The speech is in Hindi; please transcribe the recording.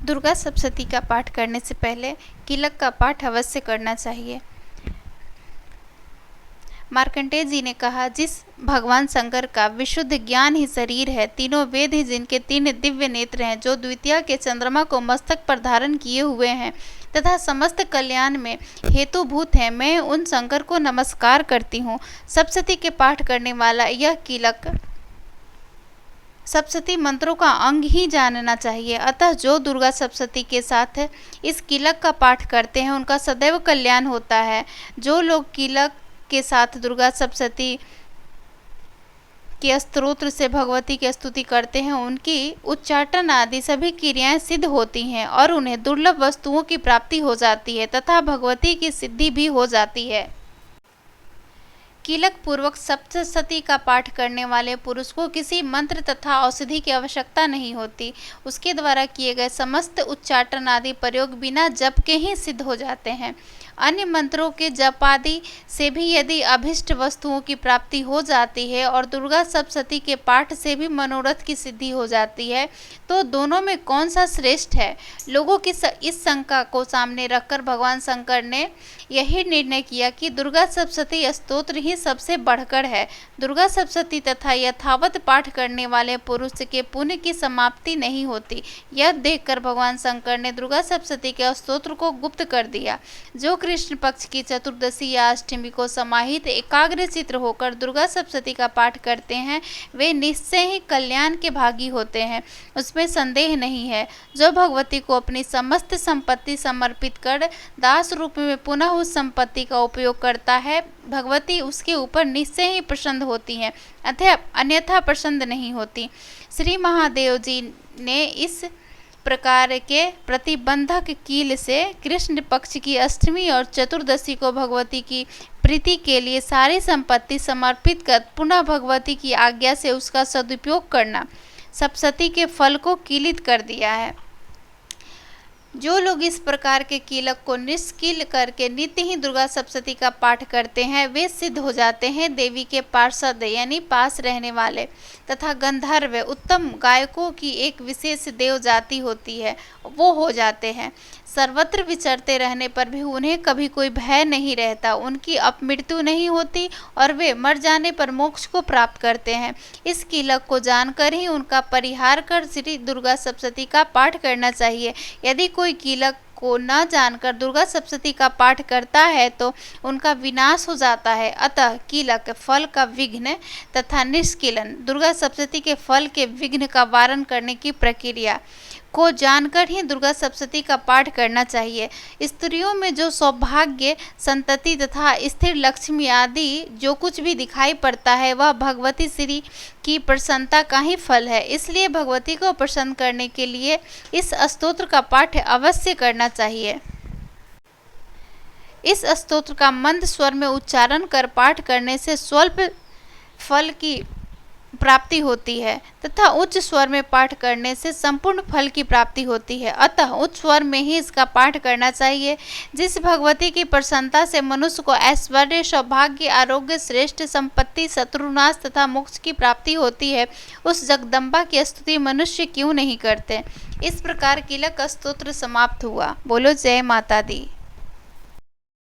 दुर्गा सप्तशती का पाठ करने से पहले कीलक का पाठ अवश्य करना चाहिए। मार्कंडेय जी ने कहा, जिस भगवान शंकर का विशुद्ध ज्ञान ही शरीर है, तीनों वेद ही जिनके 3 दिव्य नेत्र हैं, जो द्वितीया के चंद्रमा को मस्तक पर धारण किए हुए हैं तथा समस्त कल्याण में हेतुभूत हैं, मैं उन शंकर को नमस्कार करती हूँ। सप्तशती के पाठ करने वाला यह कीलक सप्तशती मंत्रों का अंग ही जानना चाहिए। अतः जो दुर्गा सप्तशती के साथ इस कीलक का पाठ करते हैं उनका सदैव कल्याण होता है। जो लोग कीलक के साथ दुर्गा सप्तशती के स्तोत्र से भगवती की स्तुति करते हैं, उनकी उच्चाटन आदि सभी क्रियाएं सिद्ध होती हैं और उन्हें दुर्लभ वस्तुओं की प्राप्ति हो जाती है तथा भगवती की सिद्धि भी हो जाती है। कीलक पूर्वक सप्तशती का पाठ करने वाले पुरुष को किसी मंत्र तथा औषधि की आवश्यकता नहीं होती। उसके द्वारा किए गए समस्त उच्चाटन आदि प्रयोग बिना जप के ही सिद्ध हो जाते हैं। अन्य मंत्रों के जप आदि से भी यदि अभिष्ट वस्तुओं की प्राप्ति हो जाती है और दुर्गा सप्तशती के पाठ से भी मनोरथ की सिद्धि हो जाती है, तो दोनों में कौन सा श्रेष्ठ है? लोगों की इस शंका को सामने रखकर भगवान शंकर ने यही निर्णय किया कि दुर्गा सप्तशती स्तोत्र ही सबसे बढ़कर है। दुर्गा सप्तशती तथा यथावत पाठ करने वाले पुरुष के पुण्य की समाप्ति नहीं होती। यह देखकर भगवान शंकर ने दुर्गा सप्तशती के स्तोत्र को गुप्त कर दिया। जो कृष्ण पक्ष की चतुर्दशी या अष्टमी को समाहित एकाग्र चित्र होकर दुर्गा सप्तशती का पाठ करते हैं, वे निश्चय ही कल्याण के भागी होते हैं, उसमें संदेह नहीं है। जो भगवती को अपनी समस्त संपत्ति समर्पित कर दास रूप में पुनः उस संपत्ति का उपयोग करता है, भगवती उसके ऊपर निश्चय ही प्रसन्न होती हैं, अन्यथा प्रसन्न नहीं होती। श्री महादेव जी ने इस प्रकार के प्रतिबंधक कील से कृष्ण पक्ष की अष्टमी और चतुर्दशी को भगवती की प्रीति के लिए सारी संपत्ति समर्पित कर पुनः भगवती की आज्ञा से उसका सदुपयोग करना सप्तशती के फल को कीलित कर दिया है। जो लोग इस प्रकार के कीलक को निष्कील करके नित्य ही दुर्गा सप्तशती का पाठ करते हैं, वे सिद्ध हो जाते हैं देवी के पार्षद यानी पास रहने वाले तथा गंधर्व उत्तम गायकों की एक विशेष देव जाति होती है, वो हो जाते हैं। सर्वत्र विचरते रहने पर भी उन्हें कभी कोई भय नहीं रहता, उनकी अपमृत्यु नहीं होती और वे मर जाने पर मोक्ष को प्राप्त करते हैं। इस कीलक को जानकर ही उनका परिहार कर श्री दुर्गा सप्तशती का पाठ करना चाहिए। यदि कोई कीलक को न जानकर दुर्गा सप्तशती का पाठ करता है तो उनका विनाश हो जाता है। अतः कीलक फल का विघ्न तथा निष्कीलन दुर्गा सप्तशती के फल के विघ्न का वारण करने की प्रक्रिया को जानकर ही दुर्गा सप्तशती का पाठ करना चाहिए। स्त्रियों में जो सौभाग्य, संतति तथा स्थिर लक्ष्मी आदि जो कुछ भी दिखाई पड़ता है, वह भगवती श्री की प्रसन्नता का ही फल है। इसलिए भगवती को प्रसन्न करने के लिए इस स्तोत्र का पाठ अवश्य करना चाहिए। इस स्तोत्र का मंद स्वर में उच्चारण कर पाठ करने से स्वल्प फल की प्राप्ति होती है तथा उच्च स्वर में पाठ करने से संपूर्ण फल की प्राप्ति होती है। अतः उच्च स्वर में ही इसका पाठ करना चाहिए। जिस भगवती की प्रसन्नता से मनुष्य को ऐश्वर्य, सौभाग्य, आरोग्य, श्रेष्ठ संपत्ति, शत्रुनाश तथा मोक्ष की प्राप्ति होती है, उस जगदम्बा की स्तुति मनुष्य क्यों नहीं करते। इस प्रकार कीलक स्तोत्र समाप्त हुआ। बोलो जय माता दी।